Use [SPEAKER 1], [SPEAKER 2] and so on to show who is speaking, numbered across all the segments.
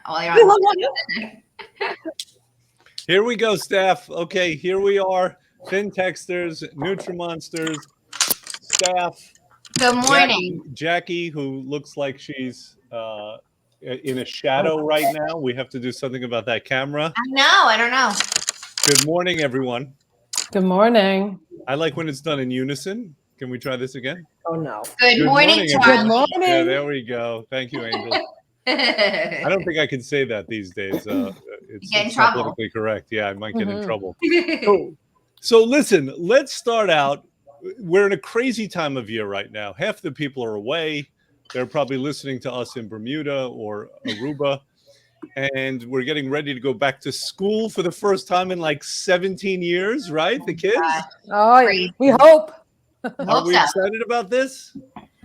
[SPEAKER 1] while you're on.
[SPEAKER 2] Here we go, staff. Okay, here we are. Thin Texters, Nutrimonsters, staff.
[SPEAKER 1] Good morning.
[SPEAKER 2] Jackie, who looks like she's in a shadow right now. We have to do something about that camera.
[SPEAKER 1] I don't know.
[SPEAKER 2] Good morning, everyone.
[SPEAKER 3] Good morning.
[SPEAKER 2] I like when it's done in unison. Can we try this again?
[SPEAKER 4] Oh, no.
[SPEAKER 1] Good morning,
[SPEAKER 2] everyone.
[SPEAKER 1] Charlie.
[SPEAKER 3] Good morning.
[SPEAKER 2] Yeah, there we go. Thank you, Angel. I don't think I can say that these days. It's not politically correct. Yeah, I might get in trouble. So listen, let's start out. We're in a crazy time of year right now. Half the people are away. They're probably listening to us in Bermuda or Aruba. And we're getting ready to go back to school for the first time in like 17 years, right? The kids?
[SPEAKER 3] Oh, we hope.
[SPEAKER 2] Are we excited about this?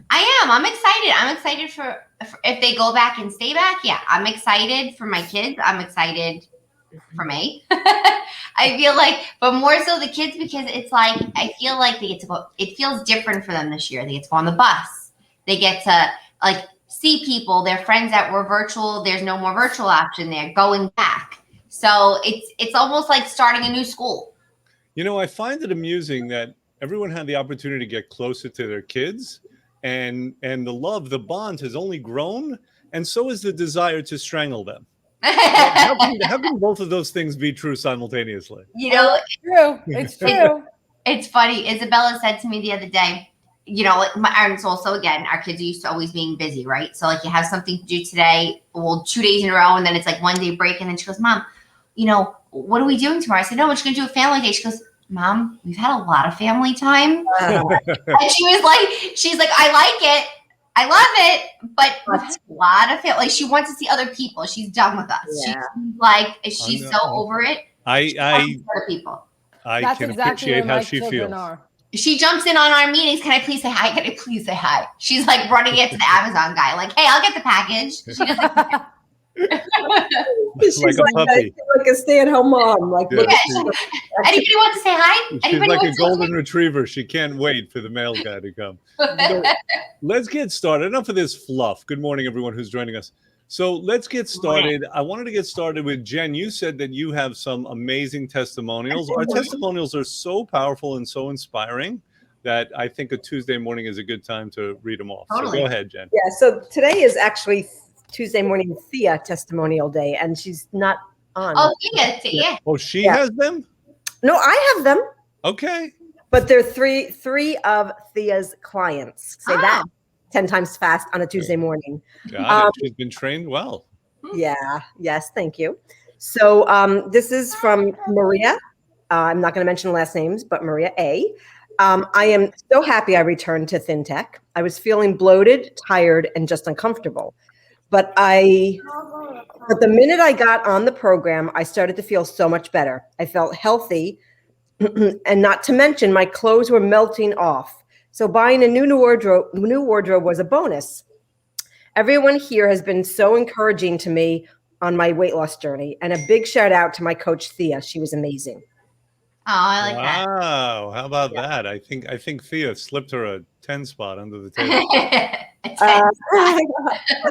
[SPEAKER 1] I am. I'm excited. I'm excited for if they go back and stay back. Yeah, I'm excited for my kids. I'm excited for me. I feel like, but more so the kids, because it's like, I feel like they get to go, it feels different for them this year. They get to go on the bus. They get to like see people, their friends that were virtual. There's no more virtual option there, going back. So it's almost like starting a new school.
[SPEAKER 2] You know, I find it amusing that everyone had the opportunity to get closer to their kids, and the love, the bond has only grown, and so is the desire to strangle them. How can both of those things be true simultaneously?
[SPEAKER 1] You know,
[SPEAKER 3] it's true. It's true.
[SPEAKER 1] It's funny. Isabella said to me the other day, you know, and it's also, again, our kids are used to always being busy, right? So like you have something to do today, well, 2 days in a row, and then it's like 1 day break, and then she goes, Mom, you know, what are we doing tomorrow? I said, no, we're just going to do a family day. She goes, Mom, we've had a lot of family time. And she was like, she's like, I like it. I love it, but a lot of family. Like, she wants to see other people. She's done with us.
[SPEAKER 4] Yeah.
[SPEAKER 1] She's so over it.
[SPEAKER 2] People. I
[SPEAKER 3] That's
[SPEAKER 2] can
[SPEAKER 3] exactly
[SPEAKER 2] appreciate
[SPEAKER 3] where
[SPEAKER 2] how
[SPEAKER 3] my
[SPEAKER 2] she
[SPEAKER 3] children
[SPEAKER 2] feels.
[SPEAKER 3] are.
[SPEAKER 1] She jumps in on our meetings. Can I please say hi? Can I please say hi? She's like running it to the Amazon guy. Like, hey, I'll get the package. She doesn't.
[SPEAKER 4] She's
[SPEAKER 2] like a puppy.
[SPEAKER 4] like a stay-at-home mom. Like,
[SPEAKER 2] Yeah,
[SPEAKER 1] Anybody want to say hi?
[SPEAKER 2] She's
[SPEAKER 1] Anybody
[SPEAKER 2] like a
[SPEAKER 1] want to
[SPEAKER 2] golden retriever. She can't wait for the mail guy to come. So, let's get started. Enough of this fluff. Good morning, everyone who's joining us. So let's get started. I wanted to get started with Jen. You said that you have some amazing testimonials. Our testimonials are so powerful and so inspiring that I think a Tuesday morning is a good time to read them off.
[SPEAKER 1] Totally.
[SPEAKER 2] So go ahead, Jen.
[SPEAKER 4] Yeah, so today is actually Tuesday morning Thea testimonial day, and she's not on.
[SPEAKER 1] Oh, yeah.
[SPEAKER 2] Oh, she has them?
[SPEAKER 4] No, I have them.
[SPEAKER 2] Okay.
[SPEAKER 4] But they're three of Thea's clients. Say that 10 times fast on a Tuesday morning.
[SPEAKER 2] Got it. She's been trained well.
[SPEAKER 4] Yeah. Yes. Thank you. So this is from Maria. I'm not going to mention last names, but Maria A. I am so happy I returned to FinTech. I was feeling bloated, tired, and just uncomfortable. But the minute I got on the program, I started to feel so much better. I felt healthy, and not to mention my clothes were melting off. So buying a new wardrobe was a bonus. Everyone here has been so encouraging to me on my weight loss journey, and a big shout out to my coach Thea. She was amazing.
[SPEAKER 1] Oh, I like that.
[SPEAKER 2] Wow, how about that? I think Thea slipped her a 10 spot under the table.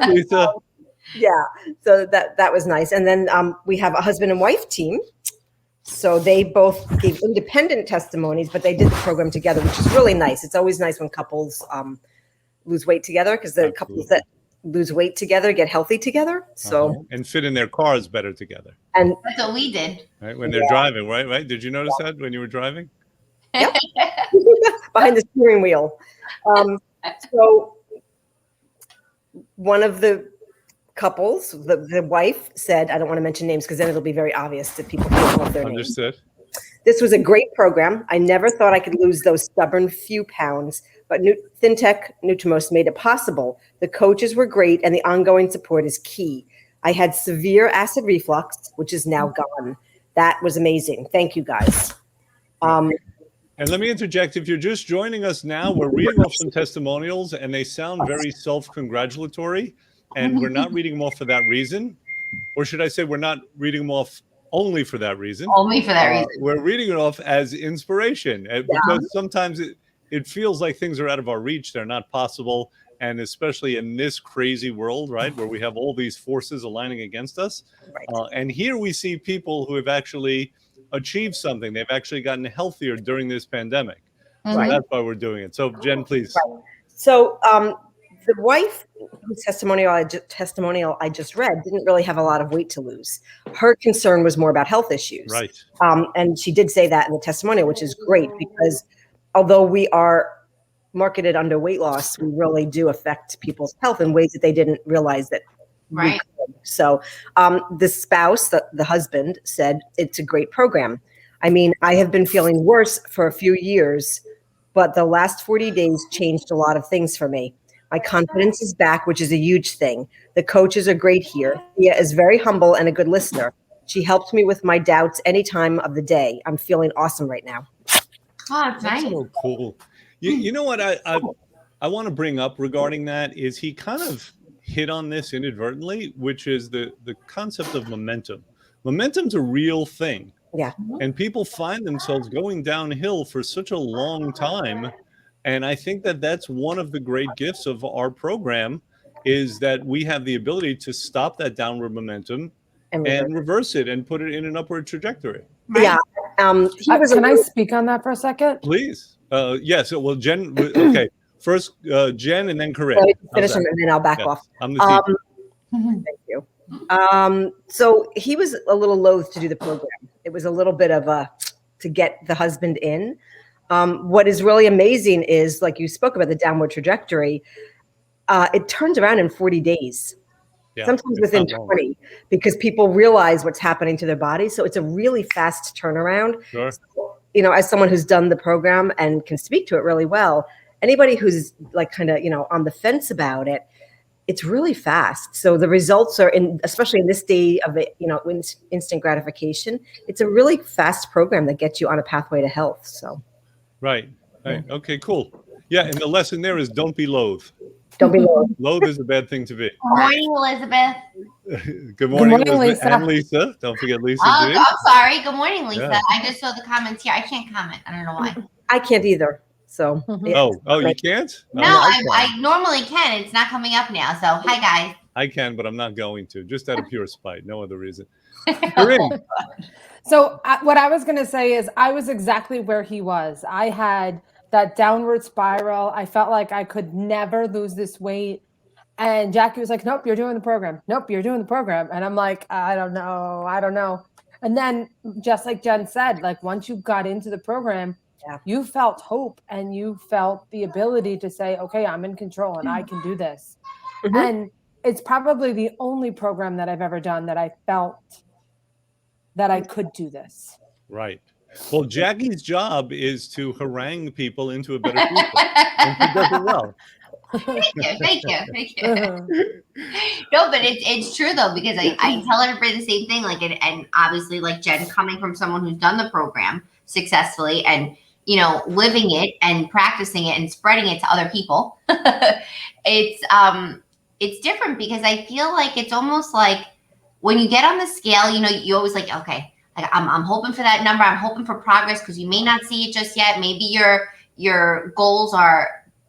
[SPEAKER 2] Lisa.
[SPEAKER 4] Yeah, so that was nice. And then we have a husband and wife team. So they both gave independent testimonies, but they did the program together, which is really nice. It's always nice when couples lose weight together, because the couples that lose weight together get healthy together. So
[SPEAKER 2] and fit in their cars better together.
[SPEAKER 4] And
[SPEAKER 1] that's what we did.
[SPEAKER 2] Right when they're driving, right? Did you notice that when you were driving?
[SPEAKER 4] Yep. Behind the steering wheel. So one of the couples, the wife said, I don't want to mention names because then it'll be very obvious that people can't know their names.
[SPEAKER 2] Understood.
[SPEAKER 4] This was a great program. I never thought I could lose those stubborn few pounds, but FinTech Nutrimost made it possible. The coaches were great, and the ongoing support is key. I had severe acid reflux, which is now gone. That was amazing. Thank you, guys.
[SPEAKER 2] And let me interject. If you're just joining us now, we're reading off some testimonials, and they sound very self-congratulatory, and we're not reading them off for that reason. Or should I say we're not reading them off only for that reason?
[SPEAKER 1] Only for that reason.
[SPEAKER 2] We're reading it off as inspiration, because sometimes it feels like things are out of our reach. They're not possible. and especially in this crazy world, right, where we have all these forces aligning against us.
[SPEAKER 4] Right.
[SPEAKER 2] And here we see people who have actually achieved something. They've actually gotten healthier during this pandemic. So that's why we're doing it. So Jen, please.
[SPEAKER 4] Right. So the wife whose testimonial I just read didn't really have a lot of weight to lose. Her concern was more about health issues.
[SPEAKER 2] Right.
[SPEAKER 4] And she did say that in the testimonial, which is great, because although we are marketed under weight loss, we really do affect people's health in ways that they didn't realize that.
[SPEAKER 1] Right.
[SPEAKER 4] So the spouse, the husband, said it's a great program. I mean, I have been feeling worse for a few years, but the last 40 days changed a lot of things for me. My confidence is back, which is a huge thing. The coaches are great here. Thea is very humble and a good listener. She helped me with my doubts any time of the day. I'm feeling awesome right now.
[SPEAKER 1] Oh, that's nice.
[SPEAKER 2] So cool. You know what I want to bring up regarding that is he kind of hit on this inadvertently, which is the concept of momentum. Momentum's a real thing.
[SPEAKER 4] Yeah.
[SPEAKER 2] And people find themselves going downhill for such a long time. And I think that that's one of the great gifts of our program, is that we have the ability to stop that downward momentum and reverse it and put it in an upward trajectory.
[SPEAKER 1] Right.
[SPEAKER 4] Yeah.
[SPEAKER 3] Can I speak on that for a second?
[SPEAKER 2] Please. Yes. Well, Jen, okay. First, Jen, and then Corinne.
[SPEAKER 4] Finish them, and then I'll back off.
[SPEAKER 2] I'm the teacher.
[SPEAKER 4] Thank you. So he was a little loath to do the program. It was a little bit of to get the husband in. What is really amazing is, like you spoke about, the downward trajectory. It turns around in 40 days, sometimes within 20, because people realize what's happening to their body. So it's a really fast turnaround.
[SPEAKER 2] Sure.
[SPEAKER 4] So, as someone who's done the program and can speak to it really well, anybody who's like kind of, on the fence about it, it's really fast. So the results are especially in this day of it, instant gratification. It's a really fast program that gets you on a pathway to health. So.
[SPEAKER 2] Right. Okay, cool. Yeah. And the lesson there is don't be loath.
[SPEAKER 4] Don't be loath.
[SPEAKER 2] Loath is a bad thing to be.
[SPEAKER 1] Good morning, Elizabeth.
[SPEAKER 2] Good morning, Elizabeth.
[SPEAKER 3] Lisa.
[SPEAKER 2] And Lisa. Don't forget Lisa.
[SPEAKER 1] Oh, I'm sorry. Good morning, Lisa.
[SPEAKER 2] Yeah.
[SPEAKER 1] I just saw the comments here. I can't comment. I don't know why.
[SPEAKER 4] I can't either. So.
[SPEAKER 2] Oh, you can't?
[SPEAKER 1] No, I normally can. It's not coming up now. So, hi, guys.
[SPEAKER 2] I can, but I'm not going to. Just out of pure spite. No other reason. Corinne.
[SPEAKER 3] So what I was going to say is I was exactly where he was. I had that downward spiral. I felt like I could never lose this weight. And Jackie was like, nope, you're doing the program. Nope, you're doing the program. And I'm like, I don't know. And then just like Jen said, like once you got into the program, you felt hope and you felt the ability to say, okay, I'm in control and I can do this. Mm-hmm. And it's probably the only program that I've ever done that I felt that I could do this.
[SPEAKER 2] Right. Well, Jackie's job is to harangue people into a better future. And she does it well.
[SPEAKER 1] Thank you. No, but it's true though, because I tell everybody the same thing. Like, and obviously, like Jen, coming from someone who's done the program successfully and living it and practicing it and spreading it to other people, it's different because I feel like it's almost like when you get on the scale, you always like, okay, like I'm hoping for that number. I'm hoping for progress because you may not see it just yet. Maybe your goals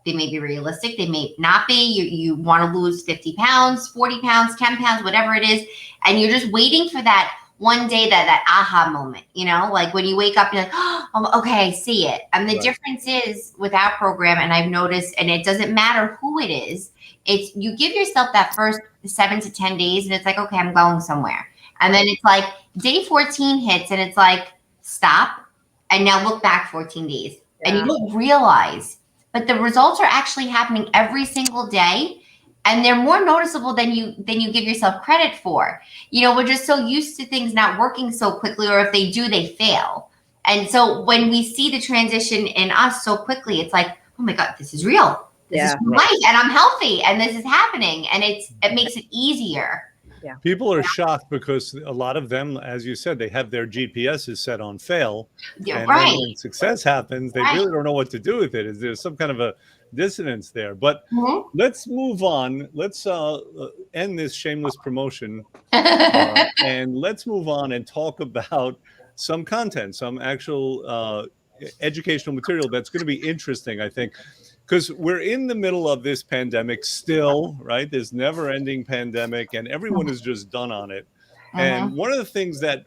[SPEAKER 1] they may be realistic. They may not be. You want to lose 50 pounds, 40 pounds, 10 pounds, whatever it is. And you're just waiting for that one day, that aha moment, like when you wake up, you're like, oh, okay, I see it. And the difference is with our program, and I've noticed, and it doesn't matter who it is, it's you give yourself that first 7 to 10 days and it's like, okay, I'm going somewhere. And then it's like day 14 hits and it's like, stop. And now look back 14 days and you don't realize, but the results are actually happening every single day. And they're more noticeable than you give yourself credit for. We're just so used to things not working so quickly, or if they do, they fail. And so when we see the transition in us so quickly, it's like, oh my God, this is real. This is right. And I'm healthy and this is happening. And it makes it easier.
[SPEAKER 4] Yeah.
[SPEAKER 2] People are shocked because a lot of them, as you said, they have their GPSs set on fail.
[SPEAKER 1] Yeah,
[SPEAKER 2] and
[SPEAKER 1] right.
[SPEAKER 2] when success happens, they really don't know what to do with it. There's some kind of a dissonance there. But let's move on. Let's end this shameless promotion. And let's move on and talk about some content, some actual educational material that's going to be interesting, I think. because we're in the middle of this pandemic still, right? This never-ending pandemic, and everyone is just done on it. And one of the things that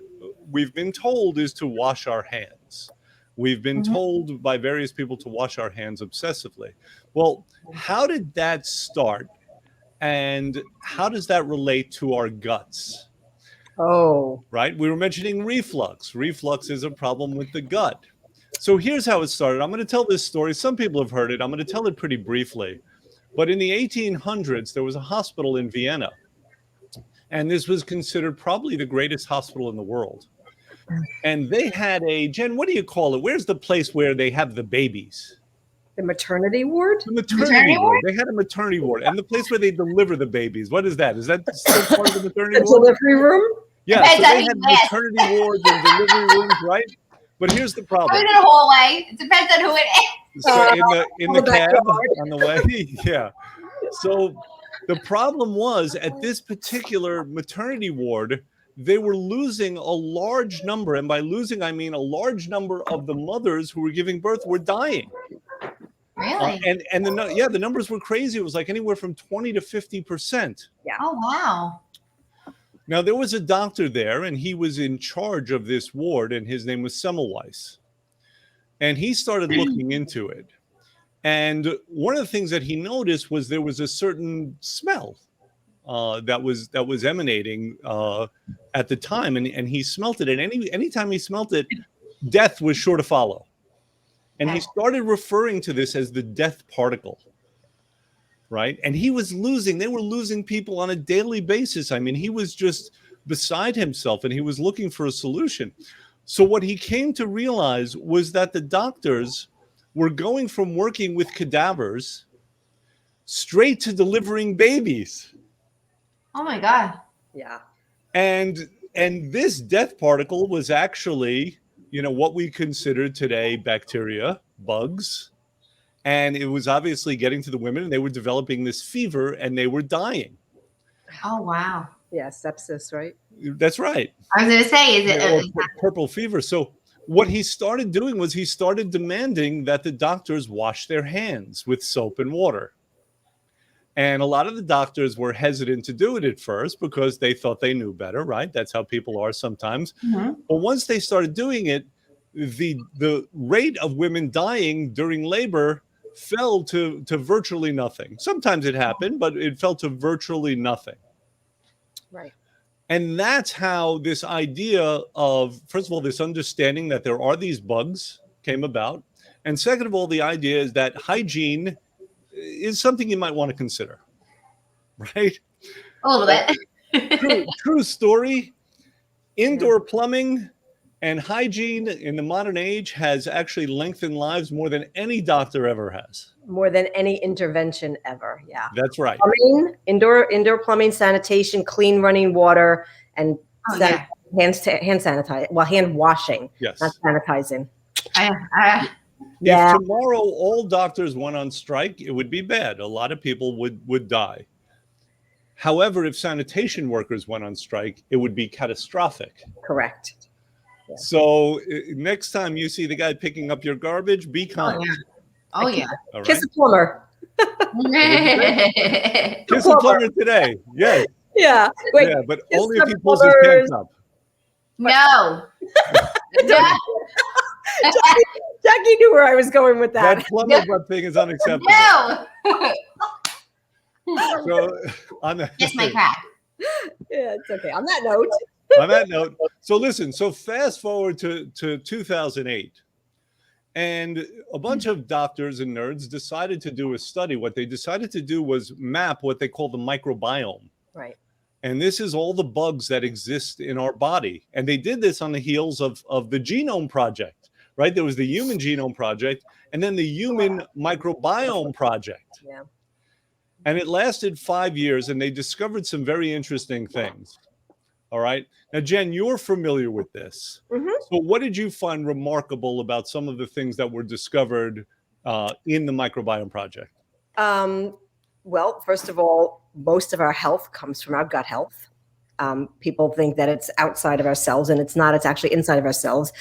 [SPEAKER 2] we've been told is to wash our hands. We've been told by various people to wash our hands obsessively. Well, how did that start? And how does that relate to our guts?
[SPEAKER 4] Oh,
[SPEAKER 2] Right. We were mentioning reflux. Reflux is a problem with the gut. So here's how it started. I'm going to tell this story. Some people have heard it. I'm going to tell it pretty briefly. But in the 1800s, there was a hospital in Vienna. And this was considered probably the greatest hospital in the world. And they had a, Jen, what do you call it? Where's the place where they have the babies?
[SPEAKER 4] the maternity ward?
[SPEAKER 2] The maternity ward. They had a maternity ward. And the place where they deliver the babies. What is that? Is that still part of the maternity
[SPEAKER 4] The
[SPEAKER 2] ward?
[SPEAKER 4] delivery room?
[SPEAKER 2] Yeah, so they had maternity wards and delivery rooms, right? But here's the problem.
[SPEAKER 1] Put it in a hallway. It depends on who it is.
[SPEAKER 2] So in the cab on the way, yeah. So the problem was at this particular maternity ward, they were losing a large number, and by losing I mean a large number of the mothers who were giving birth were dying.
[SPEAKER 1] Really?
[SPEAKER 2] And the numbers were crazy. It was like anywhere from 20 to 50%.
[SPEAKER 4] Yeah.
[SPEAKER 1] Oh wow.
[SPEAKER 2] Now there was a doctor there, and he was in charge of this ward, and his name was Semmelweis. And he started looking into it. And one of the things that he noticed was there was a certain smell that was emanating at the time, and he smelt it. And anytime he smelt it, death was sure to follow. And he started referring to this as the death particle, right? And they were losing people on a daily basis. I mean, he was just beside himself, and he was looking for a solution. So what he came to realize was that the doctors were going from working with cadavers straight to delivering babies.
[SPEAKER 1] Oh my God.
[SPEAKER 4] Yeah.
[SPEAKER 2] And this death particle was actually, what we consider today bacteria, bugs. And it was obviously getting to the women, and they were developing this fever, and they were dying.
[SPEAKER 1] Oh wow.
[SPEAKER 4] Yeah, sepsis, right?
[SPEAKER 2] That's right.
[SPEAKER 1] I was gonna say, is it?
[SPEAKER 2] Or purple fever. So what he started doing was he started demanding that the doctors wash their hands with soap and water. And a lot of the doctors were hesitant to do it at first because they thought they knew better, right? That's how people are sometimes.
[SPEAKER 1] Mm-hmm.
[SPEAKER 2] But once they started doing it, the rate of women dying during labor fell to virtually nothing. Sometimes it happened, but it fell to virtually nothing.
[SPEAKER 4] Right.
[SPEAKER 2] And that's how this idea of, first of all, this understanding that there are these bugs came about. And second of all, the idea is that hygiene is something you might want to consider, right?
[SPEAKER 1] A little bit.
[SPEAKER 2] True story. Indoor plumbing and hygiene in the modern age has actually lengthened lives more than any doctor ever has.
[SPEAKER 4] More than any intervention ever. Yeah.
[SPEAKER 2] That's right.
[SPEAKER 4] Plumbing, indoor plumbing, sanitation, clean running water, and hand sanitize. Well, hand washing,
[SPEAKER 2] Yes.
[SPEAKER 4] not sanitizing.
[SPEAKER 2] If tomorrow all doctors went on strike, it would be bad. A lot of people would die. However, if sanitation workers went on strike, it would be catastrophic.
[SPEAKER 4] Correct.
[SPEAKER 2] Yeah. So next time you see the guy picking up your garbage, be kind.
[SPEAKER 1] Oh yeah.
[SPEAKER 2] All right?
[SPEAKER 4] Kiss a plumber.
[SPEAKER 2] Kiss a plumber today. Yes.
[SPEAKER 4] Yeah. Wait,
[SPEAKER 2] yeah, but only if he pulls his pants up.
[SPEAKER 1] No. No.
[SPEAKER 4] Jackie knew where I was going with that.
[SPEAKER 2] That plumber butt thing is unacceptable.
[SPEAKER 1] No.
[SPEAKER 2] So on that,
[SPEAKER 1] Kiss my crack.
[SPEAKER 4] Yeah, it's okay. On that note.
[SPEAKER 2] On that note, so listen, so fast forward to 2008. And a bunch of doctors and nerds decided to do a study. What they decided to do was map what they call the microbiome.
[SPEAKER 4] Right.
[SPEAKER 2] And this is all the bugs that exist in our body. And they did this on the heels of the Genome Project, right? There was the Human Genome Project and then the Human Microbiome Project.
[SPEAKER 4] Yeah.
[SPEAKER 2] And it lasted 5 years, and they discovered some very interesting things. All right. Now, Jen, you're familiar with this.
[SPEAKER 4] Mm-hmm.
[SPEAKER 2] So what did you find remarkable about some of the things that were discovered in the Microbiome Project?
[SPEAKER 4] Well, first of all, most of our health comes from our gut health. People think that it's outside of ourselves, and it's not. It's actually inside of ourselves.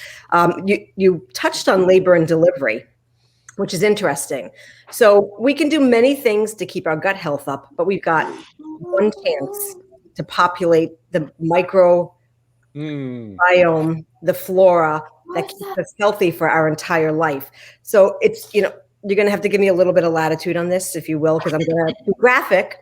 [SPEAKER 4] You touched on labor and delivery. which is interesting. So we can do many things to keep our gut health up, but we've got one chance to populate the microbiome, the flora that keeps us healthy for our entire life. So it's, you're going to have to give me a little bit of latitude on this, if you will, because I'm going to be graphic.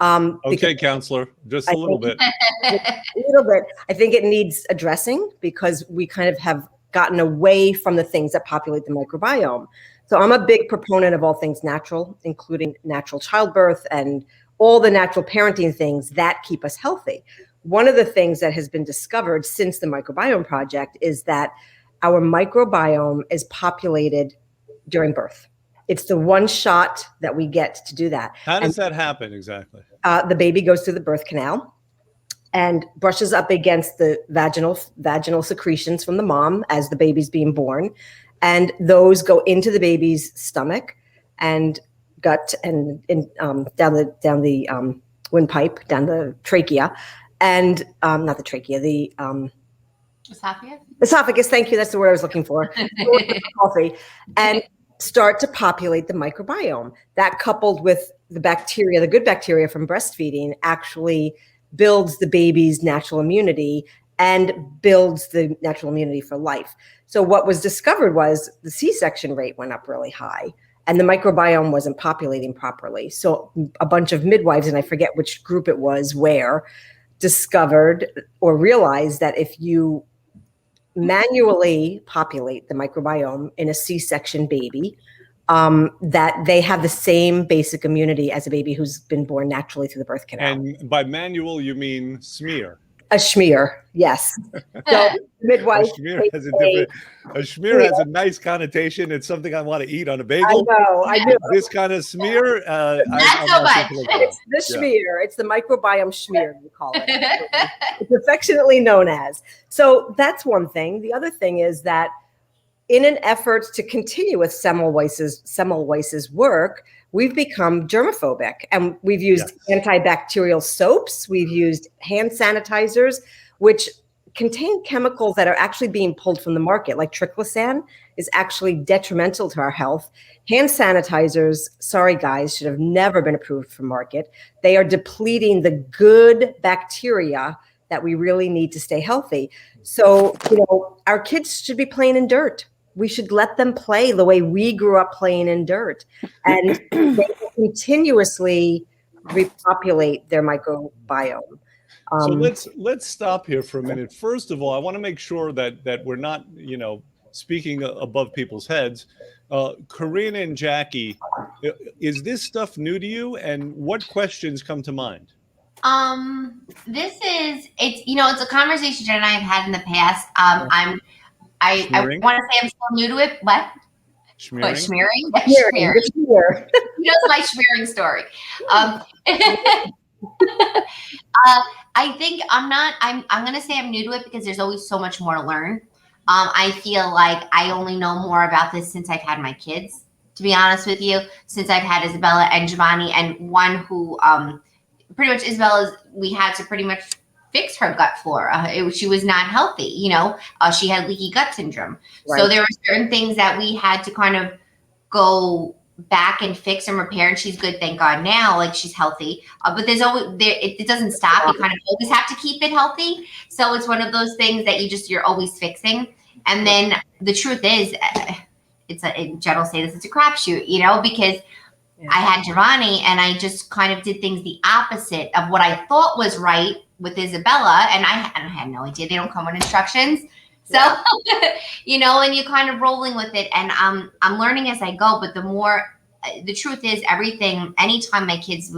[SPEAKER 2] Okay, counselor, just a little bit.
[SPEAKER 4] A little bit. I think it needs addressing because we kind of have gotten away from the things that populate the microbiome. So I'm a big proponent of all things natural, including natural childbirth and all the natural parenting things that keep us healthy. One of the things that has been discovered since the Microbiome Project is that our microbiome is populated during birth. It's the one shot that we get to do that.
[SPEAKER 2] How does that happen exactly?
[SPEAKER 4] The baby goes through the birth canal and brushes up against the vaginal secretions from the mom as the baby's being born. And those go into the baby's stomach and gut and down the windpipe, down the trachea, and not the trachea, the
[SPEAKER 1] esophagus.
[SPEAKER 4] Esophagus, thank you. That's the word I was looking for. Coffee, and start to populate the microbiome. That, coupled with the bacteria, the good bacteria from breastfeeding, actually builds the baby's natural immunity and builds the natural immunity for life. So what was discovered was the C-section rate went up really high and the microbiome wasn't populating properly. So a bunch of midwives, and I forget which group it was where, discovered or realized that if you manually populate the microbiome in a C-section baby, that they have the same basic immunity as a baby who's been born naturally through the birth canal.
[SPEAKER 2] And by manual, you mean smear?
[SPEAKER 4] A schmear, yes. So midwife.
[SPEAKER 2] A schmear has a nice connotation. It's something I want to eat on a bagel.
[SPEAKER 4] I know.
[SPEAKER 2] This kind of smear,
[SPEAKER 1] not so much.
[SPEAKER 4] It's the schmear. It's the microbiome schmear, we call it. It's affectionately known as. So that's one thing. The other thing is that in an effort to continue with Semmelweis's work, we've become germophobic, and we've used antibacterial soaps. We've used hand sanitizers, which contain chemicals that are actually being pulled from the market, like triclosan is actually detrimental to our health. Hand sanitizers, sorry guys, should have never been approved for market. They are depleting the good bacteria that we really need to stay healthy. So, our kids should be playing in dirt. We should let them play the way we grew up playing in dirt, and they continuously repopulate their microbiome.
[SPEAKER 2] So let's stop here for a minute. First of all, I want to make sure that we're not, speaking above people's heads. Karina and Jackie, is this stuff new to you, and what questions come to mind?
[SPEAKER 1] It's a conversation Jen and I have had in the past. I want to say I'm still new to it. What?
[SPEAKER 2] Schmearing?
[SPEAKER 1] Schmearing?
[SPEAKER 4] Schmearing.
[SPEAKER 1] He knows my schmearing story. I think I'm going to say I'm new to it because there's always so much more to learn. I feel like I only know more about this since I've had my kids, to be honest with you, since I've had Isabella and Giovanni, and one who pretty much we had to pretty much fix her gut flora. She was not healthy, she had leaky gut syndrome. Right. So there were certain things that we had to kind of go back and fix and repair, and she's good, thank God now, like she's healthy. But there's always it doesn't stop. You kind of always have to keep it healthy. So it's one of those things that you're always fixing. And then the truth is, Jen will say this, it's a crapshoot, because I had Giovanni and I just kind of did things the opposite of what I thought was right with Isabella, and I had no idea. They don't come with instructions. So, and you're kind of rolling with it, and I'm learning as I go. But the truth is, anytime my kids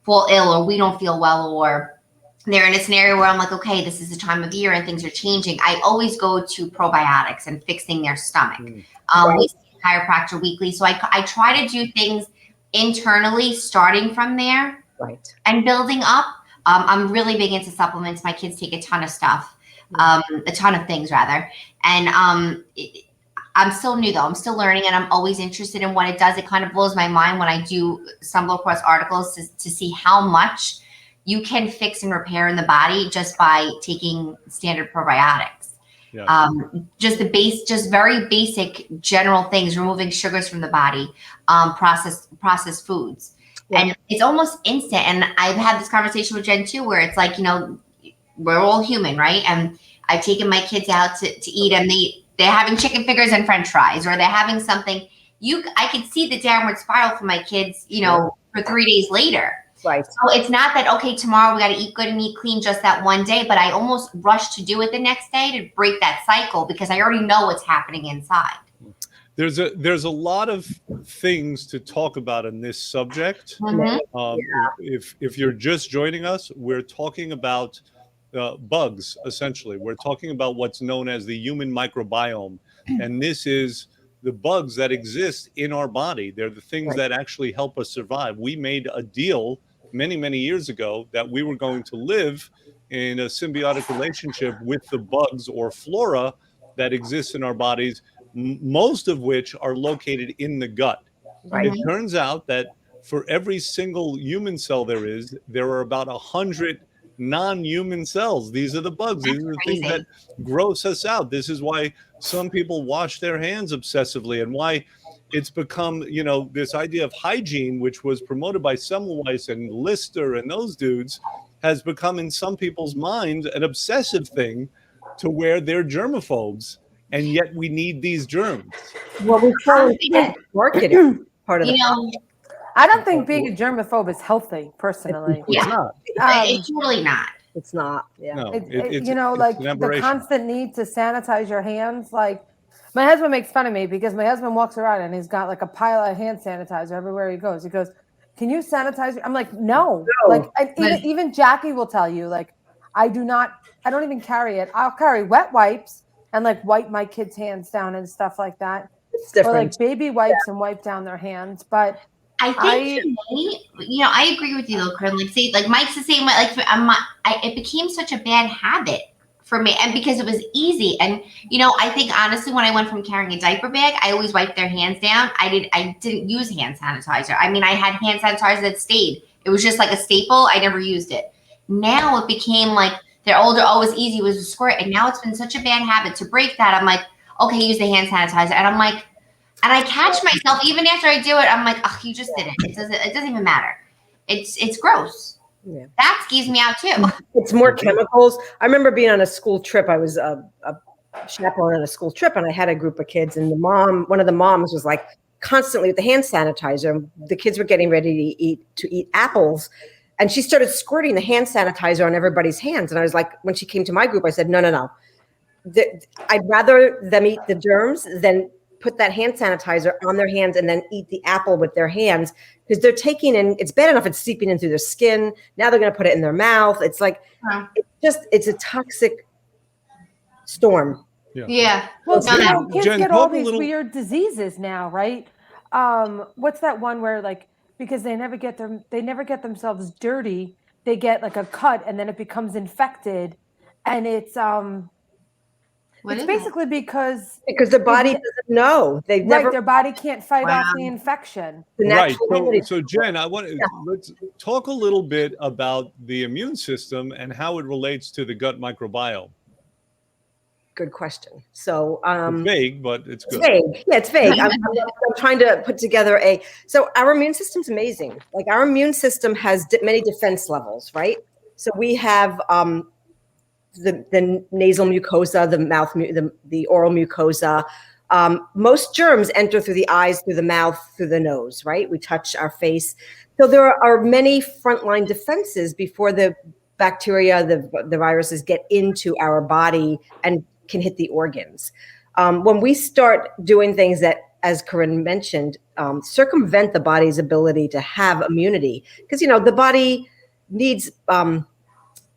[SPEAKER 1] fall ill or we don't feel well or they're in a scenario where I'm like, okay, this is the time of year and things are changing, I always go to probiotics and fixing their stomach. Right. We see a chiropractor weekly. So I try to do things internally, starting from there, right, and building up. I'm really big into supplements. My kids take a ton of stuff. A ton of things rather. And I'm still new though. I'm still learning, and I'm always interested in what it does. It kind of blows my mind when I do stumble across articles to see how much you can fix and repair in the body just by taking standard probiotics.
[SPEAKER 2] Yeah.
[SPEAKER 1] Just very basic general things, removing sugars from the body, processed foods. Yeah. And it's almost instant. And I've had this conversation with Jen too, where it's like, we're all human, right? And I've taken my kids out to eat, and they're having chicken fingers and French fries, or they're having something. I could see the downward spiral for my kids, for 3 days later.
[SPEAKER 4] Right.
[SPEAKER 1] So it's not that, okay, tomorrow we got to eat good and eat clean just that one day, but I almost rush to do it the next day to break that cycle because I already know what's happening inside.
[SPEAKER 2] There's a lot of things to talk about in this subject. If you're just joining us, we're talking about bugs, essentially. We're talking about what's known as the human microbiome. And this is the bugs that exist in our body. They're the things that actually help us survive. We made a deal many, many years ago that we were going to live in a symbiotic relationship with the bugs or flora that exists in our bodies, most of which are located in the gut. Right. It turns out that for every single human cell there are about 100 non-human cells. These are the bugs. These are the things that gross us out. This is why some people wash their hands obsessively, and why it's become, this idea of hygiene, which was promoted by Semmelweis and Lister and those dudes, has become in some people's minds an obsessive thing to where they're germaphobes, and yet we need these germs.
[SPEAKER 4] Well, we call it marketing part of it.
[SPEAKER 3] I don't think being a germaphobe is healthy, personally.
[SPEAKER 2] It's not.
[SPEAKER 1] It's really not.
[SPEAKER 4] It's not. Yeah.
[SPEAKER 2] No,
[SPEAKER 3] it's the constant need to sanitize your hands. Like, my husband makes fun of me because my husband walks around and he's got like a pile of hand sanitizer everywhere he goes. He goes, "Can you sanitize?" I'm like, no. Like, even Jackie will tell you, like, I don't even carry it. I'll carry wet wipes and like wipe my kids' hands down and stuff like that.
[SPEAKER 4] It's different.
[SPEAKER 3] Or like baby wipes and wipe down their hands. But
[SPEAKER 1] I think for me, I agree with you though, Corinne. Like Mike's the same way. Like it became such a bad habit for me, and because it was easy. And I think honestly, when I went from carrying a diaper bag, I always wiped their hands down. I didn't use hand sanitizer. I mean, I had hand sanitizer that stayed. It was just like a staple. I never used it. Now it became like they're older. Always easy was a squirt, and now it's been such a bad habit to break that. I'm like, okay, use the hand sanitizer, and I'm like. And I catch myself even after I do it. I'm like, oh, you just did it. It doesn't even matter. It's gross. Yeah. That skeeves me out too.
[SPEAKER 4] It's more chemicals. I remember being on a school trip. I was a chaperone on a school trip, and I had a group of kids. And one of the moms was like constantly with the hand sanitizer. The kids were getting ready to eat apples, and she started squirting the hand sanitizer on everybody's hands. And I was like, when she came to my group, I said, no. I'd rather them eat the germs than put that hand sanitizer on their hands and then eat the apple with their hands, because they're taking in, it's bad enough it's seeping in through their skin. Now they're going to put it in their mouth. It's like, it's a toxic storm.
[SPEAKER 1] Yeah.
[SPEAKER 3] Well, kids get all these weird diseases now, right? What's that one where like, because they never get themselves dirty, they get like a cut and then it becomes infected, and it's it's basically because
[SPEAKER 4] the body doesn't know.
[SPEAKER 3] Their body can't fight off the infection.
[SPEAKER 2] Right. So Jen, let's talk a little bit about the immune system and how it relates to the gut microbiome.
[SPEAKER 4] Good question. So
[SPEAKER 2] it's vague, but it's good.
[SPEAKER 4] Vague. Yeah, it's vague. I'm trying to put together so our immune system's amazing. Like, our immune system has many defense levels, right? So we have the nasal mucosa, the mouth, the oral mucosa. Most germs enter through the eyes, through the mouth, through the nose, right? We touch our face. So there are many frontline defenses before the bacteria, the viruses get into our body and can hit the organs. When we start doing things that, as Corinne mentioned, circumvent the body's ability to have immunity, because, the body needs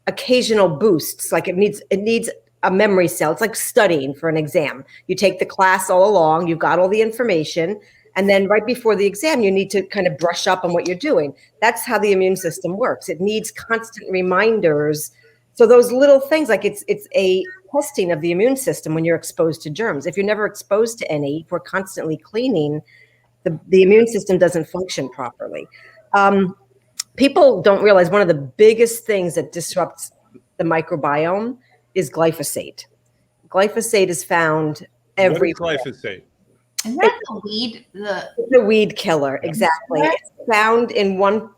[SPEAKER 4] occasional boosts. Like it needs a memory cell. It's like studying for an exam. You take the class all along, you've got all the information, and then right before the exam, you need to kind of brush up on what you're doing. That's how the immune system works. It needs constant reminders. So those little things, like it's a testing of the immune system when you're exposed to germs. If you're never exposed to any, if we're constantly cleaning, the immune system doesn't function properly. People don't realize one of the biggest things that disrupts the microbiome is glyphosate. Glyphosate is found everywhere.
[SPEAKER 2] What is glyphosate?
[SPEAKER 1] Isn't that the weed?
[SPEAKER 4] The weed killer, exactly. It's found in one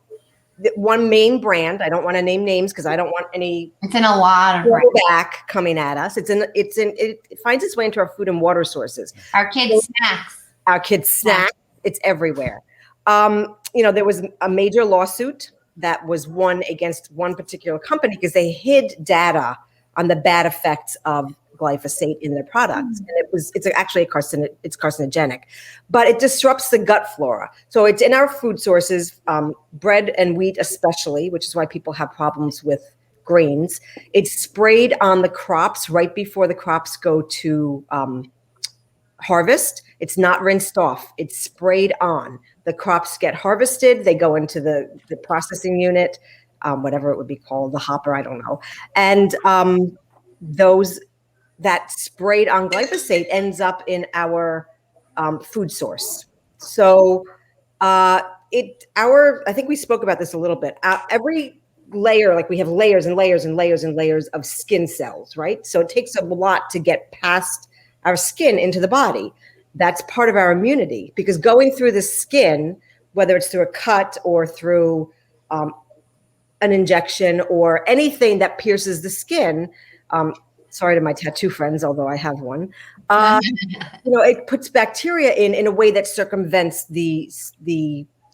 [SPEAKER 4] main brand. I don't want to name names because I don't want any.
[SPEAKER 1] It's in a lot of
[SPEAKER 4] back coming at us. It finds its way into our food and water sources.
[SPEAKER 1] Our kids' snacks.
[SPEAKER 4] Our kids' snacks. It's everywhere. There was a major lawsuit that was won against one particular company because they hid data on the bad effects of glyphosate in their products, and it's actually it's carcinogenic, but it disrupts the gut flora. So it's in our food sources, bread and wheat especially, which is why people have problems with grains. It's sprayed on the crops right before the crops go to harvest. It's not rinsed off. It's sprayed on. The crops get harvested. They go into the processing unit, whatever it would be called, the hopper, I don't know. And that sprayed on glyphosate ends up in our food source. So I think we spoke about this a little bit. Every layer, like we have layers and layers and layers and layers of skin cells, right? So it takes a lot to get past our skin into the body. That's part of our immunity, because going through the skin, whether it's through a cut or through an injection or anything that pierces the skin, sorry to my tattoo friends, although I have one. It puts bacteria in a way that circumvents the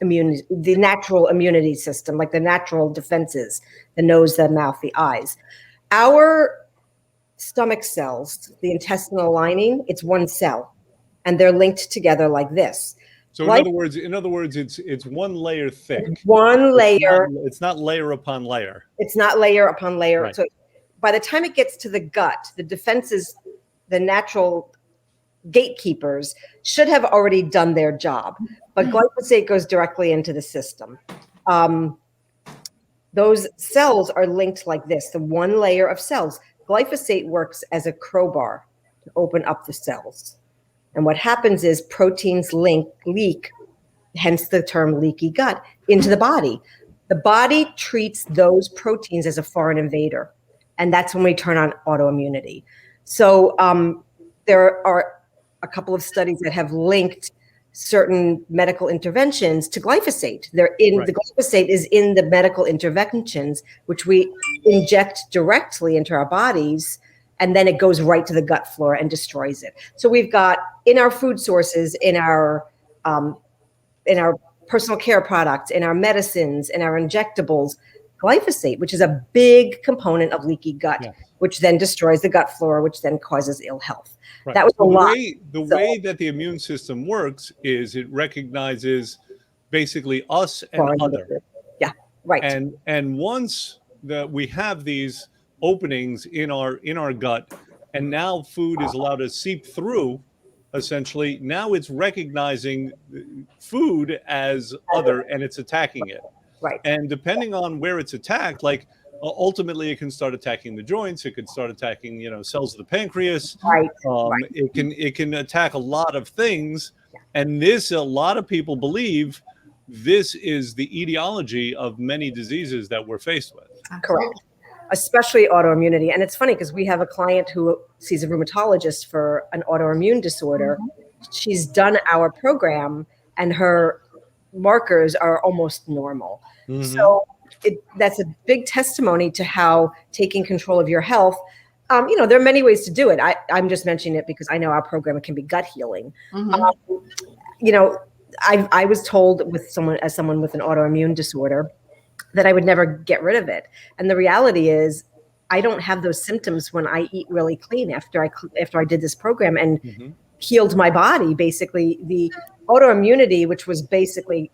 [SPEAKER 4] natural immunity system, like the natural defenses, the nose, the mouth, the eyes. Our stomach cells, the intestinal lining, it's one cell, and they're linked together like this.
[SPEAKER 2] So in other words, it's one layer thick.
[SPEAKER 4] One layer.
[SPEAKER 2] It's not layer upon layer.
[SPEAKER 4] It's not layer upon layer.
[SPEAKER 2] Right.
[SPEAKER 4] So by the time it gets to the gut, the defenses, the natural gatekeepers should have already done their job, but glyphosate goes directly into the system. Those cells are linked like this, the one layer of cells. Glyphosate works as a crowbar to open up the cells. And what happens is proteins leak, hence the term leaky gut, into the body. The body treats those proteins as a foreign invader. And that's when we turn on autoimmunity. So there are a couple of studies that have linked certain medical interventions to glyphosate. The glyphosate is in the medical interventions, which we inject directly into our bodies, and then it goes right to the gut flora and destroys it. So we've got in our food sources, in our personal care products, in our medicines, in our injectables, glyphosate, which is a big component of leaky gut, which then destroys the gut flora, which then causes ill health.
[SPEAKER 2] Right.
[SPEAKER 4] That was a lot.
[SPEAKER 2] The way that the immune system works is it recognizes basically us and other.
[SPEAKER 4] Yeah, right.
[SPEAKER 2] And once that we have these openings in our gut, and now food is allowed to seep through, essentially, now it's recognizing food as other and it's attacking it.
[SPEAKER 4] Right.
[SPEAKER 2] And depending on where it's attacked, like ultimately it can start attacking the joints, it can start attacking, cells of the pancreas.
[SPEAKER 4] Right.
[SPEAKER 2] It can attack a lot of things. And a lot of people believe this is the etiology of many diseases that we're faced with.
[SPEAKER 4] Correct. Especially autoimmunity. And it's funny because we have a client who sees a rheumatologist for an autoimmune disorder. She's done our program and her markers are almost normal. So that's a big testimony to how taking control of your health, there are many ways to do it. I'm just mentioning it because I know our program can be gut healing. I was told as someone with an autoimmune disorder that I would never get rid of it. And the reality is I don't have those symptoms when I eat really clean after I did this program and healed my body. Basically, the autoimmunity, which was basically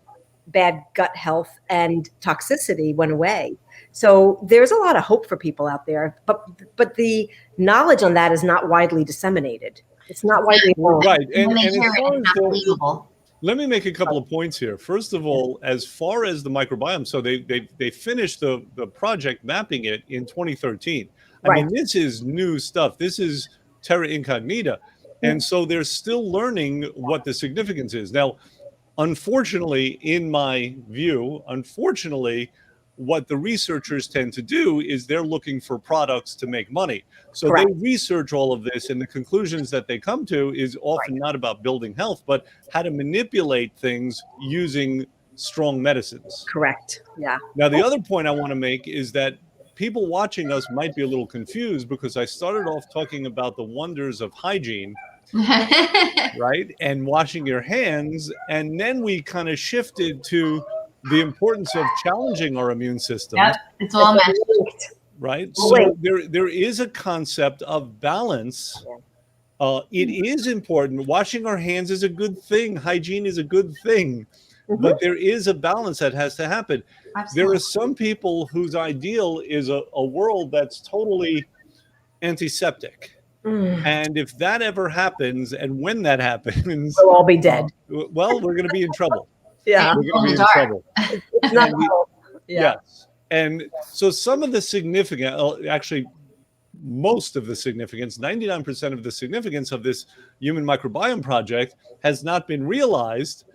[SPEAKER 4] bad gut health and toxicity, went away. So there's a lot of hope for people out there, but the knowledge on that is not widely disseminated. It's not widely known.
[SPEAKER 2] Right. And let me make a couple of points here. First of all, as far as the microbiome, so they finished the project mapping it in 2013. I mean, this is new stuff. This is terra incognita. And so they're still learning what the significance is. Now, unfortunately, in my view, what the researchers tend to do is they're looking for products to make money. So
[SPEAKER 4] Correct.
[SPEAKER 2] they research all of this, and the conclusions that they come to is often not about building health, but how to manipulate things using strong medicines.
[SPEAKER 4] Correct. Yeah.
[SPEAKER 2] Now, the other point I want to make is that people watching us might be a little confused because I started off talking about the wonders of hygiene, right? And washing your hands. And then we kind of shifted to the importance of challenging our immune system.
[SPEAKER 1] Yep, it's all matched.
[SPEAKER 2] Right? So there is a concept of balance. It is important. Washing our hands is a good thing. Hygiene is a good thing. But there is a balance that has to happen. Absolutely. There are some people whose ideal is a world that's totally antiseptic. And if that ever happens, and when that happens,
[SPEAKER 4] we'll all be dead.
[SPEAKER 2] Well, we're going to be in trouble.
[SPEAKER 4] Yeah.
[SPEAKER 2] We're going to be in trouble.
[SPEAKER 4] It's not
[SPEAKER 2] Yes. And so some of the significant, actually, most of the significance, 99% of the significance of this Human Microbiome Project has not been realized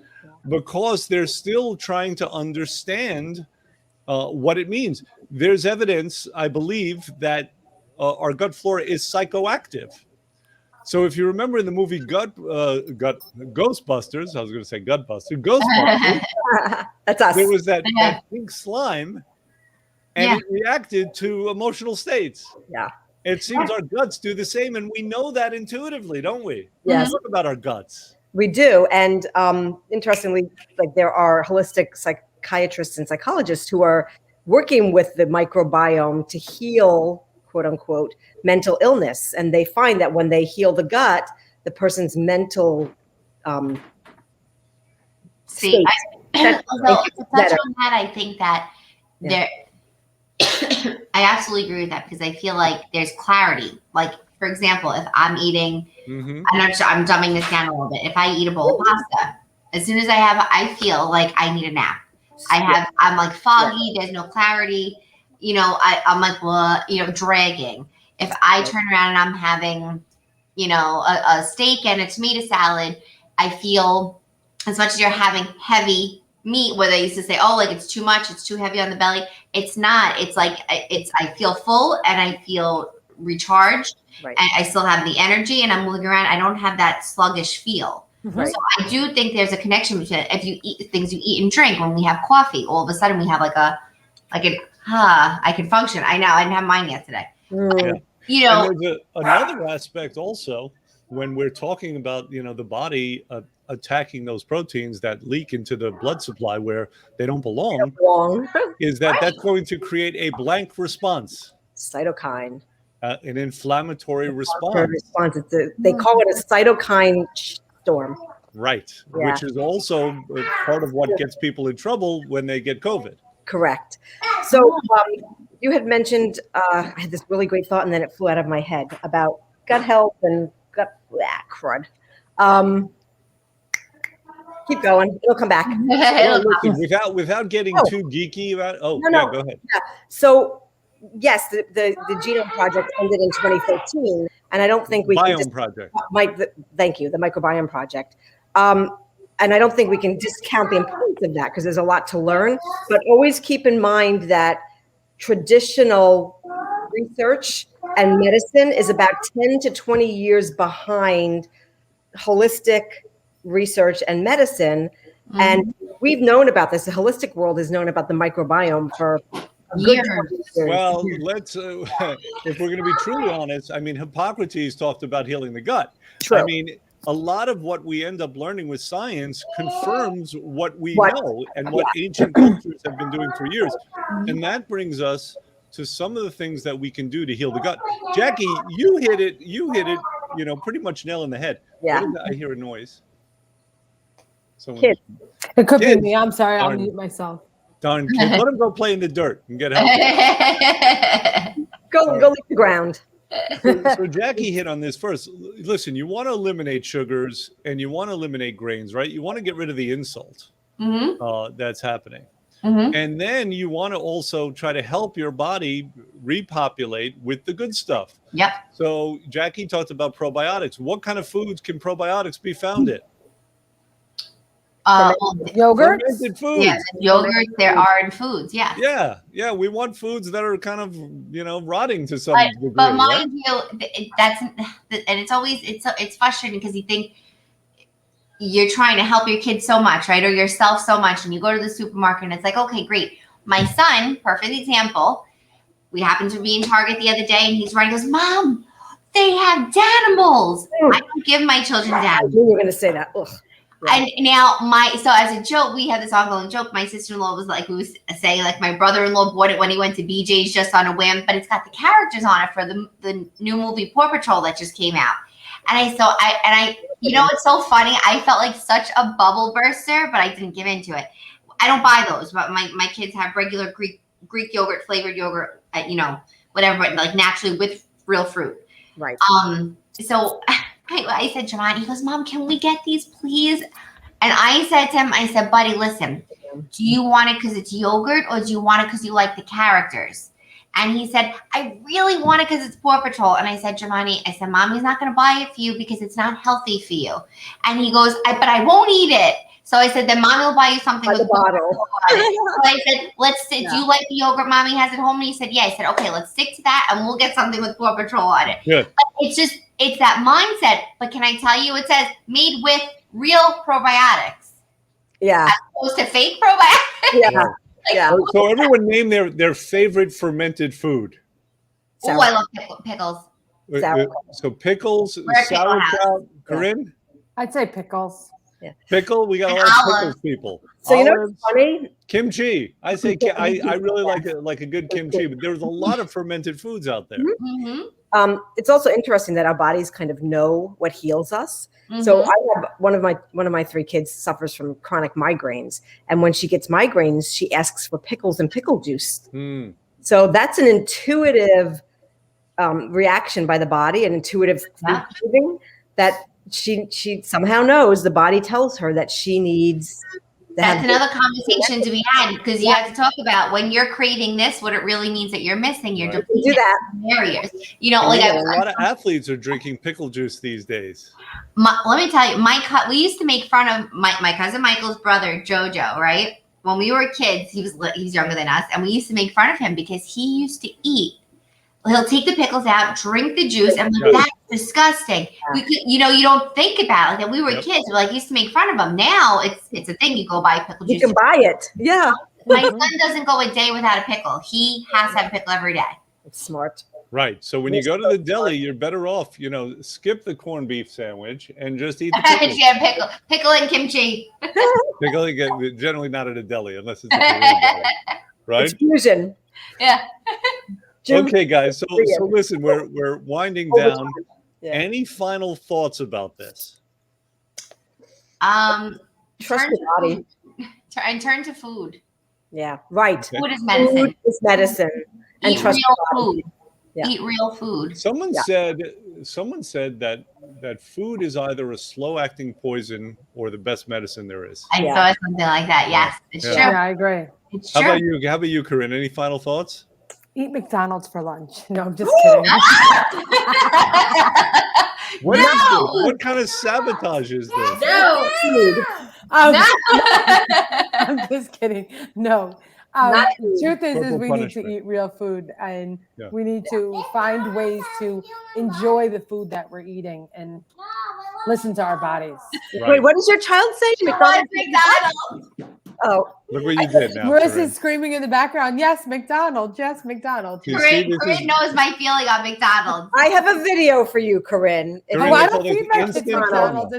[SPEAKER 2] because they're still trying to understand what it means. There's evidence, I believe, that our gut flora is psychoactive. So if you remember in the movie Ghostbusters, I was going to say Gutbuster, Ghostbusters,
[SPEAKER 4] that's us.
[SPEAKER 2] There was that pink slime, and it reacted to emotional states.
[SPEAKER 4] Yeah.
[SPEAKER 2] It seems our guts do the same, and we know that intuitively, don't we?
[SPEAKER 4] Yes.
[SPEAKER 2] Talk about our guts.
[SPEAKER 4] We do. And interestingly, like there are holistic psychiatrists and psychologists who are working with the microbiome to heal, quote unquote, mental illness. And they find that when they heal the gut, the person's mental
[SPEAKER 1] state. Although to touch on that, I think that there, I absolutely agree with that because I feel like there's clarity. Like, for example, if I'm eating, I'm dumbing this down a little bit. If I eat a bowl of pasta, as soon as I feel like I need a nap. I'm like foggy. There's no clarity. You know, I'm like, well, dragging. If I turn around and I'm having, a steak and a tomato salad, I feel as much as you're having heavy meat, where they used to say, oh, like it's too much, it's too heavy on the belly. It's not. It's like I feel full and I feel recharged. Right. And I still have the energy and I'm moving around. I don't have that sluggish feel. Right. So I do think there's a connection between if you eat things you eat and drink. When we have coffee, all of a sudden we have I can function. I know I didn't have mine yet today. And
[SPEAKER 2] there's another aspect also when we're talking about the body attacking those proteins that leak into the blood supply where they don't belong. Is that's going to create a blank response,
[SPEAKER 4] cytokine.
[SPEAKER 2] An inflammatory response.
[SPEAKER 4] They call it a cytokine storm.
[SPEAKER 2] Right, which is also part of what gets people in trouble when they get COVID.
[SPEAKER 4] Correct. So you had mentioned, I had this really great thought and then it flew out of my head about gut health and gut crud. Keep going. It'll come back.
[SPEAKER 2] Without getting too geeky about it. Oh,
[SPEAKER 4] no.
[SPEAKER 2] Go ahead.
[SPEAKER 4] Yeah. So yes, the Genome Project ended in 2013, and I don't think we
[SPEAKER 2] Biome Project.
[SPEAKER 4] Thank you, the Microbiome Project. And I don't think we can discount the importance of that because there's a lot to learn. But always keep in mind that traditional research and medicine is about 10 to 20 years behind holistic research and medicine. And we've known about this. The holistic world has known about the microbiome for years.
[SPEAKER 2] Well, let's, if we're going to be truly honest, I mean, Hippocrates talked about healing the gut.
[SPEAKER 4] True.
[SPEAKER 2] I mean, a lot of what we end up learning with science confirms what we know and what ancient cultures have been doing for years. And that brings us to some of the things that we can do to heal the gut. Jackie, you hit it, pretty much nail in the head.
[SPEAKER 4] Yeah.
[SPEAKER 2] I hear a noise.
[SPEAKER 4] Kid.
[SPEAKER 3] It could be me. I'm sorry. I'll mute myself.
[SPEAKER 2] Darn kid. Let him go play in the dirt and get help.
[SPEAKER 4] Go leave the ground.
[SPEAKER 2] So Jackie hit on this first. Listen, you want to eliminate sugars and you want to eliminate grains, right? You want to get rid of the insult that's happening. And then you want to also try to help your body repopulate with the good stuff.
[SPEAKER 1] Yep.
[SPEAKER 2] So Jackie talked about probiotics. What kind of foods can probiotics be found in?
[SPEAKER 3] Yogurt.
[SPEAKER 2] Fermented foods.
[SPEAKER 1] Yeah, yogurt. There are in foods. Yeah.
[SPEAKER 2] Yeah. We want foods that are kind of rotting to some degree.
[SPEAKER 1] But mind you, that's and it's always it's frustrating because you think you're trying to help your kids so much, right, or yourself so much, and you go to the supermarket and it's like, okay, great. My son, perfect example. We happened to be in Target the other day, and he's running. He goes, "Mom, they have Danimals." I don't give my children Danimals.
[SPEAKER 4] I knew you were going to say that. Ugh.
[SPEAKER 1] And now so as a joke, we had this ongoing joke. My sister-in-law was like, we was saying like my brother-in-law bought it when he went to BJ's just on a whim, but it's got the characters on it for the new movie Paw Patrol that just came out. And I it's so funny. I felt like such a bubble burster, but I didn't give into it. I don't buy those, but my kids have regular Greek yogurt, flavored yogurt, whatever, but like naturally with real fruit.
[SPEAKER 4] Right.
[SPEAKER 1] So I said, Giovanni, he goes, Mom, can we get these, please? And I said to him, I said, buddy, listen, do you want it because it's yogurt or do you want it because you like the characters? And he said, I really want it because it's Paw Patrol. And I said, Giovanni, I said, Mommy's not going to buy it for you because it's not healthy for you. And he goes, but I won't eat it. So I said, then Mommy will buy you something with
[SPEAKER 4] the bottle.
[SPEAKER 1] So I said, do you like the yogurt Mommy has at home? And he said, yeah. I said, okay, let's stick to that and we'll get something with Paw Patrol on it.
[SPEAKER 2] Good.
[SPEAKER 1] But it's that mindset. But can I tell you, it says made with real probiotics.
[SPEAKER 4] Yeah.
[SPEAKER 1] As opposed to fake probiotics.
[SPEAKER 4] Yeah.
[SPEAKER 2] So everyone name their favorite fermented food.
[SPEAKER 1] Oh, I love pickles.
[SPEAKER 2] So pickles, sauerkraut. Corinne?
[SPEAKER 3] I'd say pickles.
[SPEAKER 4] Yeah.
[SPEAKER 2] Pickle, we got a lot of pickles people.
[SPEAKER 4] So what's funny?
[SPEAKER 2] Kimchi. I say I really like a good kimchi, but there's a lot of fermented foods out there.
[SPEAKER 1] Mm-hmm.
[SPEAKER 4] It's also interesting that our bodies kind of know what heals us. Mm-hmm. So I have one of my 3 kids suffers from chronic migraines, and when she gets migraines, she asks for pickles and pickle juice. So that's an intuitive reaction by the body, an intuitive thing that she somehow knows. The body tells her that she needs.
[SPEAKER 1] That's another conversation to be had, because you have to talk about when you're craving this, what it really means that you're missing. You're depleting areas. A
[SPEAKER 2] lot of athletes are drinking pickle juice these days.
[SPEAKER 1] Let me tell you, we used to make fun of my cousin Michael's brother Jojo, right? When we were kids, he's younger than us, and we used to make fun of him because he used to eat. He'll take the pickles out, drink the juice, and that's disgusting. We could, you don't think about it. That we were kids, we used to make fun of them. Now it's a thing. You go buy pickle juice.
[SPEAKER 4] You can buy it. Yeah.
[SPEAKER 1] My son doesn't go a day without a pickle. He has to have a pickle every day.
[SPEAKER 4] It's smart.
[SPEAKER 2] Right. So when you go to the deli, you're better off, skip the corned beef sandwich and just eat the pickles.
[SPEAKER 1] Yeah, pickle and kimchi.
[SPEAKER 2] Pickle generally not at a deli unless it's a Korean deli, right?
[SPEAKER 4] It's fusion.
[SPEAKER 1] Yeah.
[SPEAKER 2] Okay, guys. So listen, we're winding down. Yeah. Any final thoughts about this?
[SPEAKER 4] Trust your body.
[SPEAKER 1] Turn to food.
[SPEAKER 4] Yeah, right.
[SPEAKER 2] Okay.
[SPEAKER 1] Food is medicine.
[SPEAKER 4] Food is medicine. And
[SPEAKER 1] eat
[SPEAKER 4] trust
[SPEAKER 1] real food. Yeah. Eat real food.
[SPEAKER 2] Someone said that food is either a slow-acting poison or the best medicine there is.
[SPEAKER 1] I saw something like that. Yes, it's true.
[SPEAKER 3] Yeah, I agree.
[SPEAKER 1] It's true.
[SPEAKER 2] How about you, Corinne? Any final thoughts?
[SPEAKER 3] Eat McDonald's for lunch. No, I'm just kidding.
[SPEAKER 2] What kind of sabotage is this?
[SPEAKER 1] No.
[SPEAKER 3] I'm just kidding. No. Truth is we need to eat real food, and we need to find ways to enjoy the food that we're eating and listen to our bodies.
[SPEAKER 4] Right. Wait, what does your child say?
[SPEAKER 1] McDonald's.
[SPEAKER 4] Oh,
[SPEAKER 2] look what you did now.
[SPEAKER 3] Marissa's screaming in the background. Yes, McDonald's. Yes, McDonald's.
[SPEAKER 1] Corinne knows my feeling on McDonald's.
[SPEAKER 4] I have a video for you, Corinne.
[SPEAKER 3] I don't feedback to McDonald's.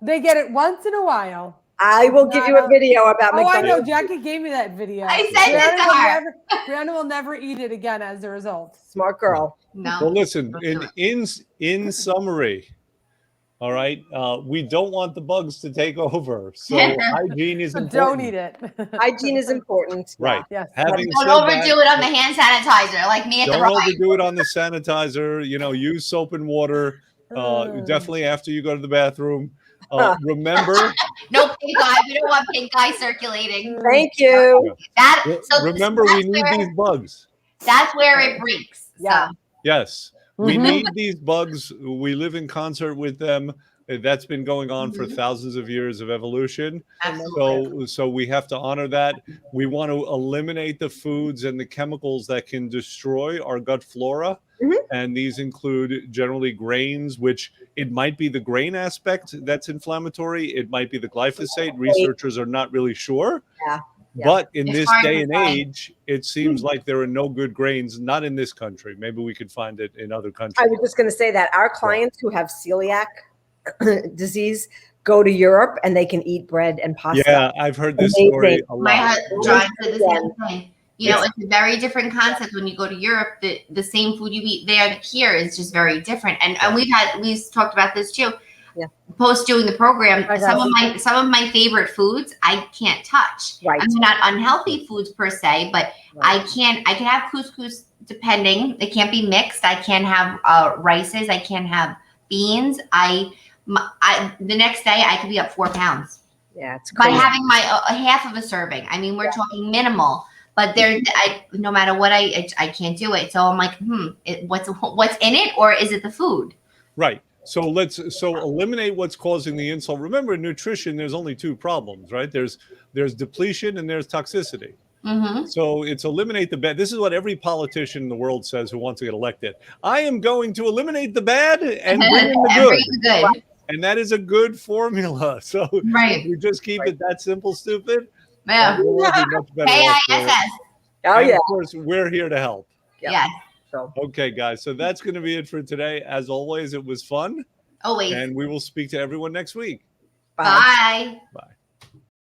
[SPEAKER 3] They get it once in a while.
[SPEAKER 4] I will give you a video about McDonald's.
[SPEAKER 3] I know. Jackie gave me that video.
[SPEAKER 1] I sent it to her.
[SPEAKER 3] Brianna will never eat it again as a result.
[SPEAKER 4] Smart girl.
[SPEAKER 1] No.
[SPEAKER 2] Well, listen. In summary, all right, we don't want the bugs to take over, so hygiene is important.
[SPEAKER 3] Don't eat it.
[SPEAKER 4] Hygiene is important.
[SPEAKER 2] Right.
[SPEAKER 3] Yes.
[SPEAKER 1] Don't overdo it on the hand sanitizer, like me at the
[SPEAKER 2] Don't overdo it on the sanitizer. Use soap and water. Definitely after you go to the bathroom. Remember.
[SPEAKER 1] No pink eye. We don't want pink eye circulating.
[SPEAKER 4] Thank you.
[SPEAKER 2] Remember, we need these bugs.
[SPEAKER 1] That's where it breaks.
[SPEAKER 4] Yeah.
[SPEAKER 1] So.
[SPEAKER 2] Yes. We need these bugs. We live in concert with them. That's been going on for
[SPEAKER 1] Mhm.
[SPEAKER 2] thousands of years of evolution.
[SPEAKER 1] Absolutely.
[SPEAKER 2] So we have to honor that. We want to eliminate the foods and the chemicals that can destroy our gut flora.
[SPEAKER 4] Mhm.
[SPEAKER 2] And these include generally grains, which it might be the grain aspect that's inflammatory. It might be the glyphosate. Researchers are not really sure.
[SPEAKER 4] Yeah. Yeah.
[SPEAKER 2] But in
[SPEAKER 1] It's
[SPEAKER 2] this
[SPEAKER 1] hard
[SPEAKER 2] day
[SPEAKER 1] to
[SPEAKER 2] and
[SPEAKER 1] say.
[SPEAKER 2] age, it seems like there are no good grains, not in this country. Maybe we could find it in other
[SPEAKER 4] I
[SPEAKER 2] countries.
[SPEAKER 4] was just going to say that our clients who have celiac disease go to Europe and they can eat bread and pasta.
[SPEAKER 2] Yeah, I've heard this
[SPEAKER 4] Amazing.
[SPEAKER 2] story a
[SPEAKER 1] My
[SPEAKER 2] lot.
[SPEAKER 1] John said the same thing. You know,
[SPEAKER 2] It's-
[SPEAKER 1] it's a very different concept when you go to Europe. The same food you eat there here is just very different. And we've talked about this too.
[SPEAKER 4] Yeah.
[SPEAKER 1] Post doing the program,
[SPEAKER 3] I
[SPEAKER 1] some
[SPEAKER 3] got
[SPEAKER 1] of my favorite foods I can't touch.
[SPEAKER 4] Right.
[SPEAKER 1] I mean, not unhealthy foods per se, but
[SPEAKER 4] Right.
[SPEAKER 1] I can have couscous depending. It can't be mixed. I can't have rices. I can't have beans. The next day I could be up 4 pounds
[SPEAKER 4] Yeah, it's
[SPEAKER 1] by
[SPEAKER 4] crazy.
[SPEAKER 1] having my half of a serving. I mean, we're talking minimal, but no matter what I can't do it. So I'm like, what's in it, or is it the food?
[SPEAKER 2] Right. So eliminate what's causing the insult. Remember, in nutrition, there's only 2 problems, right? There's depletion and there's toxicity.
[SPEAKER 1] Mm-hmm.
[SPEAKER 2] So it's eliminate the bad. This is what every politician in the world says who wants to get elected. I am going to eliminate the bad and bring in the
[SPEAKER 1] And
[SPEAKER 2] good.
[SPEAKER 1] bring the good.
[SPEAKER 2] And that is a good formula. So
[SPEAKER 1] Right.
[SPEAKER 2] if we just keep it that simple, stupid,
[SPEAKER 1] Yeah.
[SPEAKER 2] we'll all be much better off for it.
[SPEAKER 1] KISS.
[SPEAKER 4] Oh
[SPEAKER 2] And
[SPEAKER 4] yeah.
[SPEAKER 2] of course, we're here to help.
[SPEAKER 4] Yeah.
[SPEAKER 1] Yes.
[SPEAKER 4] So
[SPEAKER 2] Okay, guys. So that's going to be it for today. As always, it was fun.
[SPEAKER 1] Always.
[SPEAKER 2] And we will speak to everyone next week.
[SPEAKER 4] bye.
[SPEAKER 1] Bye.
[SPEAKER 2] Bye.